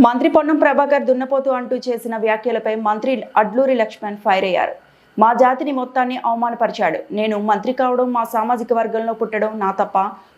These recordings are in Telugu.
మంత్రి పొన్నం ప్రభాకర్ దున్నపోతు అంటూ చేసిన వ్యాఖ్యలపై మంత్రి అడ్లూరి లక్ష్మణ్ ఫైర్ అయ్యారు. మా జాతిని మొత్తాన్ని అవమానపరిచాడు. నేను మంత్రి కావడం, మా సామాజిక వర్గంలో పుట్టడం నా తప్ప.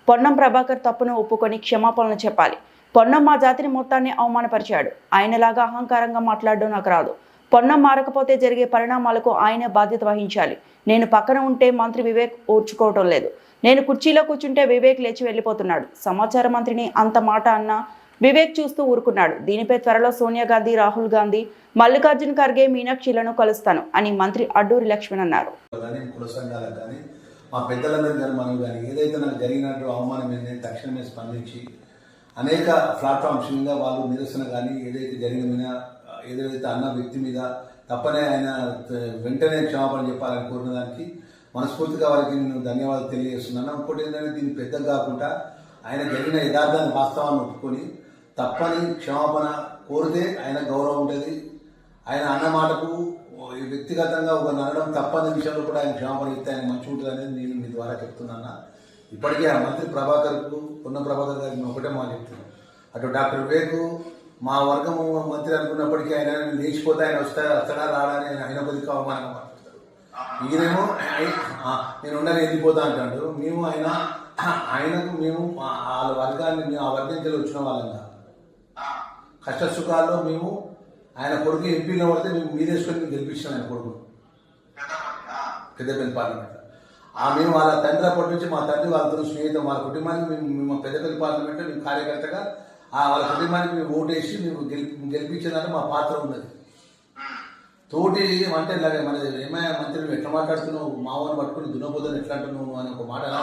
పొన్నం ప్రభాకర్ తప్పును ఒప్పుకొని క్షమాపణలు చెప్పాలి. పొన్నం మా జాతిని మొత్తాన్ని అవమానపరిచాడు. ఆయనలాగా అహంకారంగా మాట్లాడడం నాకు రాదు. పొన్నం మారకపోతే జరిగే పరిణామాలకు ఆయనే బాధ్యత వహించాలి. నేను పక్కన ఉంటే మంత్రి వివేక్ ఓర్చుకోవటం లేదు. నేను కుర్చీలో కూర్చుంటే వివేక్ లేచి వెళ్ళిపోతున్నాడు. సమాచార మంత్రిని అంత మాట అన్నా వివేక్ చూస్తూ ఊరుకున్నాడు. దీనిపై త్వరలో సోనియా గాంధీ, రాహుల్ గాంధీ, మల్లికార్జున్ ఖర్గే, మీనాక్షిలను కలుస్తాను అని మంత్రి అడ్డూరి లక్ష్మణ్ అన్నారు. మా పెద్దలందరూ కానీ మనం కానీ ఏదైతే నాకు జరిగినట్టు అవమానం ఏంటంటే తక్షణమే స్పందించి అనేక ప్లాట్ఫామ్స్ మీద వాళ్ళు నిరసన కానీ ఏదైతే అన్న వ్యక్తి మీద తప్పనే ఆయన వెంటనే క్షమాపణ చెప్పాలని కోరిన దానికి మనస్ఫూర్తిగా వారికి నేను ధన్యవాదాలు తెలియజేస్తున్నాను. ఇంకోటి ఏంటంటే దీన్ని పెద్దగా కాకుండా ఆయన జరిగిన యథార్థాన్ని వాస్తవాన్ని ఒప్పుకొని తప్పని క్షమాపణ కోరితే ఆయన గౌరవం ఉంటుంది. ఆయన అన్న మాటకు వ్యక్తిగతంగా ఒక నడడం తప్పని విషయంలో కూడా ఆయన క్షమాపణ ఇస్తే ఆయన మంచిగా ఉంటుంది అనేది నేను మీ ద్వారా చెప్తున్నాను. ఇప్పటికీ ఆ మంత్రి ప్రభాకర్కు పొన్నం ప్రభాకర్ గారికి ఒకటే మాట చెప్తున్నాను. అటు డాక్టర్ వివేక్ మా వర్గము మంత్రి అనుకున్నప్పటికీ ఆయన లేచిపోతే ఆయన వస్తాడా రాడని ఆయన కొద్దిగా అవమానంగా మాట్లాడతారు. ఈయనేమో నేను ఉండని వెళ్ళిపోతా అంటాడు. మేము ఆయనకు మేము వాళ్ళ వర్గాన్ని మేము ఆ వర్గంకి వచ్చిన వాళ్ళంగా కష్ట సుఖాల్లో మేము ఆయన కొడుకు ఎంపీలో పడితే మేము మీరేసుకొని మేము గెలిపించాం ఆయన కొడుకు పెద్దపల్లి పార్లమెంట్. మేము వాళ్ళ తండ్రి అప్పటి నుంచి మా తండ్రి వాళ్ళతో స్నేహితం వాళ్ళ కుటుంబానికి మేము పెద్దపల్లి పార్లమెంట్ మేము కార్యకర్తగా వాళ్ళ కుటుంబానికి మేము ఓటేసి మేము గెలిపించేదానికి మా పాత్ర ఉన్నది. తోటి అంటే ఇలాగే మన ఏమైనా మంత్రి నువ్వు ఎట్లా మాట్లాడుతున్నావు, మావని పట్టుకుని దున్నపోదని ఎట్లా అంటున్నావు అని ఒక మాట ఎలా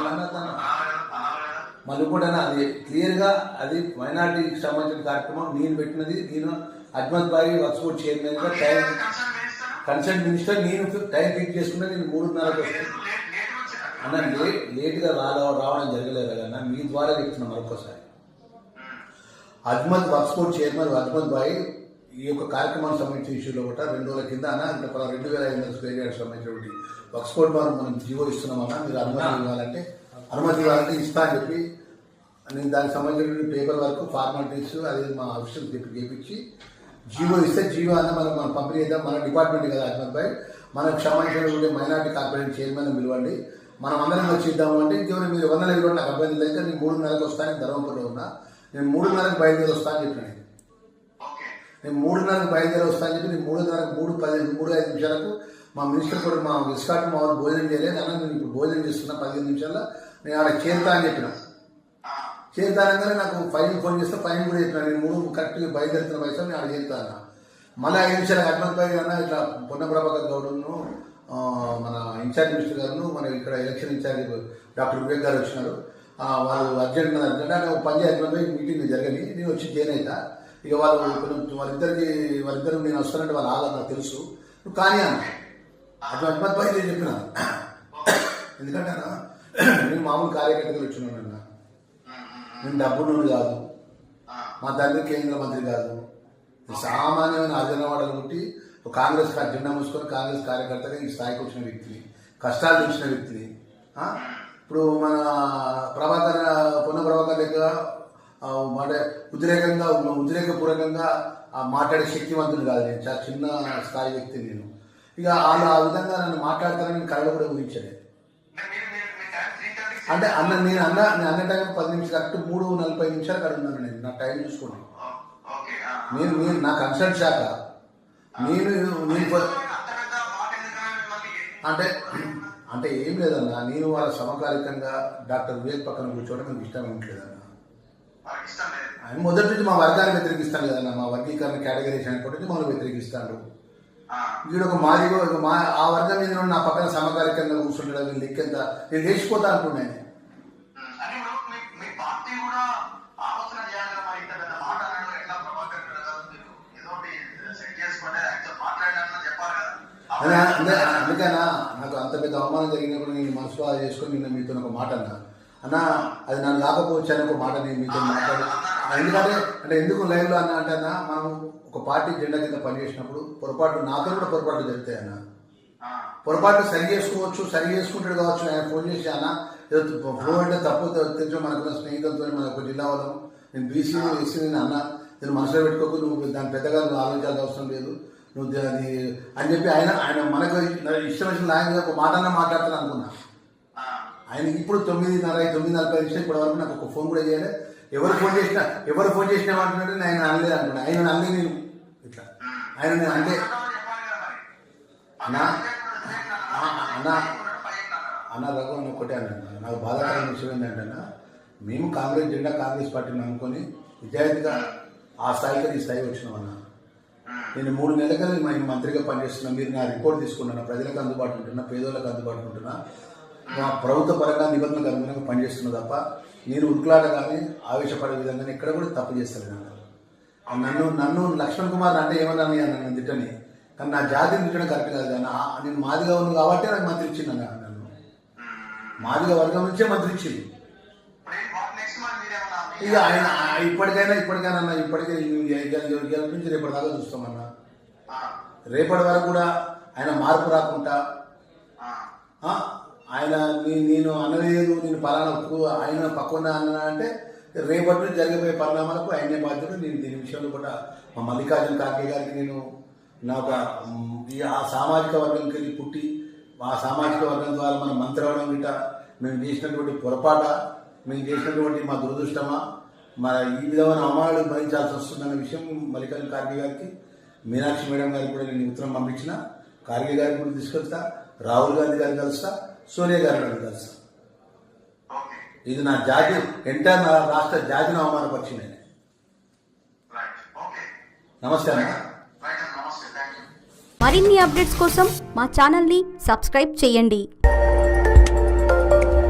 మళ్ళీ కూడా అది క్లియర్గా అది మైనార్టీకి సంబంధించిన కార్యక్రమం నేను పెట్టినది. నేను అజ్మత్ భాయ్ వర్క్స్ బోర్డ్ చైర్మన్గా టైం కన్సర్న్ మినిస్టర్ నేను టైం ఫిక్స్ చేసుకుంటే నేను 3:30కి వస్తాను అన్న. లేట్గా రావడం జరగలేదు కదా, మీ ద్వారా చెప్తున్నా మరొకసారి. Azmat works board chairman Azmat భాయ్ ఈ యొక్క కార్యక్రమానికి సంబంధించిన ఇష్యూలో కూడా 2 రోజుల కింద 2,500 స్క్వేర్ యార్డ్స్ సంబంధించినటువంటి వర్క్స్ బోర్డ్ మనం జీవో ఇస్తున్నామన్నా, మీరు అనుమతి ఇవ్వాలంటే ఇస్తా అని చెప్పి నేను దానికి సంబంధించిన పేపర్ వర్క్ ఫార్మాలిటీస్ అది మా ఆఫీసులు చేపించి జీవో ఇస్తే జీవో అన్న మనం పంపిణీ చేద్దాం. మన డిపార్ట్మెంట్ కదా అజ్మత్ భాయ్, మనకు సంబంధించిన మైనార్టీ కార్పొరేషన్ చైర్మన్ పిలవండి, మనం అందరం వచ్చి ఇద్దాము అంటే ఇంకేమైనా మీరు 100 ఇవ్వండి, నాకు అభ్యర్థి అయితే నేను 3:30కి వస్తాను. ధర్మపురంలో ఉన్నా, నేను 3:30కి బయలుదేరి వస్తాను అని చెప్పిన. నేను 3:30కి బయలుదేరి వస్తాను చెప్పి నేను 3:10 నిమిషాలకు మా మినిస్టర్ కూడా మా విస్కాట్ మా వాళ్ళు భోజనం చేయలేదు అన్న, నేను ఇప్పుడు భోజనం చేస్తున్నా 15 నిమిషాల్లో నేను ఆడ చేరుతా అని చెప్పిన. చేరుతానగానే నాకు ఫైన్ ఫోన్ చేస్తే ఫైన్ కూడా చెప్పిన. నేను 3 కరెక్ట్గా బయలుదేరుతున్న వయసు నేను ఆడ చేరుతా అన్న. మళ్ళీ 5 నిమిషాలకు అజ్మత్ భాయ్ అన్న ఇట్లా పొన్నం ప్రభాకర్ గౌడ్ను మన ఇన్ఛార్జ్ మినిస్టర్ గారు మన ఇక్కడ ఎలక్షన్ ఇన్ఛార్జ్ డాక్టర్ వివేక్ గారు వచ్చినారు, వాళ్ళు అర్జెంట్ అంటే పంజాబ్ అజ్మత్ భాయ్ మీటింగ్ జరగని నేను వచ్చి జాయిన్ అవుతా. ఇక వాళ్ళిద్దరు నేను వస్తానంటే వాళ్ళ ఆధార్ నాకు తెలుసు, నువ్వు కానీ అన్న అజ్మత్ భాయ్ నేను చెప్పిన. ఎందుకంటే అన్న నేను మామూలు కార్యకర్తలు వచ్చినాను అన్న, నేను డబ్బును కాదు, మా తండ్రి కేంద్ర మంత్రి కాదు, సామాన్యమైన అర్జనవాడలు పుట్టి కాంగ్రెస్ జెండా మూసుకొని కాంగ్రెస్ కార్యకర్తగా ఈ స్థాయికి వచ్చిన వ్యక్తిని, కష్టాలు తెలిసిన వ్యక్తిని. ఇప్పుడు మన పొన్నం ప్రభాకర్ లెక్క అంటే ఉద్రేకపూర్వకంగా మాట్లాడే శక్తివంతుడు కాదు, నేను చాలా చిన్న స్థాయి వ్యక్తి నేను. ఇక వాళ్ళు ఆ విధంగా నన్ను మాట్లాడతానని నేను కళలో కూడా ఊహించలేదు. అంటే నేను అన్న టైం 10 నిమిషాలు కరెక్ట్ 3:40 నిమిషాలు అక్కడ ఉన్నాను. నేను నా టైం చూసుకోండి. నేను నా కన్సల్ట్ శాఖ నేను అంటే ఏం లేదన్నా, నేను వాళ్ళ సమకాలికంగా డాక్టర్ వివేక్ పక్కన కూర్చోవడం నాకు ఇష్టం ఏమిట్లేదన్నా. ఆయన మొదటి నుంచి మా వర్గాన్ని వ్యతిరేకిస్తాను కదన్నా, మా వర్గీకరణ కేటగిరీస్ అనుకుంటే మమ్మల్ని వ్యతిరేకిస్తాడు. వీడు ఒక మాదిగో ఆ వర్గం మీద నా పక్కన సమకాలికంగా కూర్చుంటాడు. వీళ్ళు లెక్కెంత నేను లేచిపోతా అనుకున్నాను. అందుకనా నాకు అంత పెద్ద అవమానం జరిగినప్పుడు నేను మనసులో చేసుకొని నిన్న మీతో ఒక మాట అన్నా అది నన్ను కాకపోవచ్చు అని ఒక మాట నేను మీతో మాట్లాడి. ఎందుకంటే ఎందుకు లైవ్లో అంటే అన్న మనం ఒక పార్టీ జెండా కింద పనిచేసినప్పుడు పొరపాటు నాతో కూడా పొరపాట్లు జరుగుతాయి అన్న. పొరపాటు సరి చేసుకుంటాడు కావచ్చు. ఆయన ఫోన్ చేసి అన్న ఏదో ఫ్లో అంటే తప్పు తెలుసు, మనకున్న స్నేహితులతో మన ఒక జిల్లా వాళ్ళం, నేను బీసీ ఎస్సీ అన్న నేను మనసులో పెట్టుకోకు, నువ్వు దాని పెద్దగా నువ్వు ఆలోచించాల్సిన అవసరం లేదు, నువ్వు అది అని చెప్పి ఆయన మనకు ఇష్టం వచ్చిన లాంగ్వేజ్ ఒక మాట మాట్లాడతాను అనుకున్నా. ఆయన ఇప్పుడు 9:40 ఇప్పటి వరకు నాకు ఒక ఫోన్ కూడా చేయలే. ఎవరు ఫోన్ చేసినా అంటున్నట్టు ఆయన అనలేదు అనుకున్నా. ఆయన అనలే, నేను ఇట్లా ఆయన నేను అంటే అన్న రఘు అని ఒకటే అన్నాను. నాకు బాధాకరమైన విషయం ఏంటంటే మేము కాంగ్రెస్ పార్టీని అనుకొని విద్యార్థిగా ఆ స్థాయికి ఈ స్థాయి వచ్చినామన్నా. నేను 3 నెలలుగా నేను మంత్రిగా పనిచేస్తున్నా. మీరు నా రిపోర్ట్ తీసుకుంటున్నా, ప్రజలకు అందుబాటులో ఉంటున్నా, పేదోళ్ళకి అందుబాటులో ఉంటున్నా, మా ప్రభుత్వ పరంగా నిబంధనలకు అనుగుణంగా పనిచేస్తున్నా తప్ప నేను ఉరుకులాట కానీ ఆవేశపడే విధంగా ఎక్కడ కూడా తప్పు చేస్తాను. నన్ను లక్ష్మణ్ కుమార్ అంటే ఏమన్నా నన్ను తిట్టని, కానీ నా జాతిని తిట్టడం కరెక్ట్ కాదు. కానీ నేను మాదిగా ఉన్నాను కాబట్టి నాకు మంత్రి ఇచ్చింది నన్ను. మాదిగా వర్గం నుంచే మంత్రి ఇచ్చింది. ఇక ఆయన ఇప్పటికే నుంచి రేపటి దాకా చూస్తామన్నా. రేపటి వరకు కూడా ఆయన మార్పు రాకుండా ఆయన నేను అనలేదు, నేను పలానా ఆయన పక్కన అన్నా అంటే రేపటి నుంచి జరిగిపోయే పరిణామాలకు ఆయనే బాధ్యత. నేను దీని విషయంలో కూడా మా మల్లికార్జున ఖార్గే గారికి నేను నాకు ఆ సామాజిక వర్గంకి వెళ్ళి పుట్టి ఆ సామాజిక వర్గం ద్వారా మనం మంత్రి అవడం గిట్ట మేము చేసినటువంటి పొరపాట, మేము చేసినటువంటి మా దురదృష్టమా, మన ఈ విధమైన అవమానాలు భరించాల్సి వస్తుందన్న విషయం మల్లికార్జున ఖార్గే గారికి, మీనాక్షి మేడం గారికి కూడా నేను ఉత్తరం పంపించిన. ఖార్గే గారికి కూడా తీసుకొస్తా, రాహుల్ గాంధీ గారిని కలుస్తా, సోనియా గారిని కలుస్తా. ఇది నా జాతి ఎంటైర్ నా రాష్ట్ర జాతిని అవమానపరిచింది. నమస్తే అన్న. మరిన్ని అప్డేట్స్ కోసం మా ఛానల్ని సబ్స్క్రైబ్ చేయండి.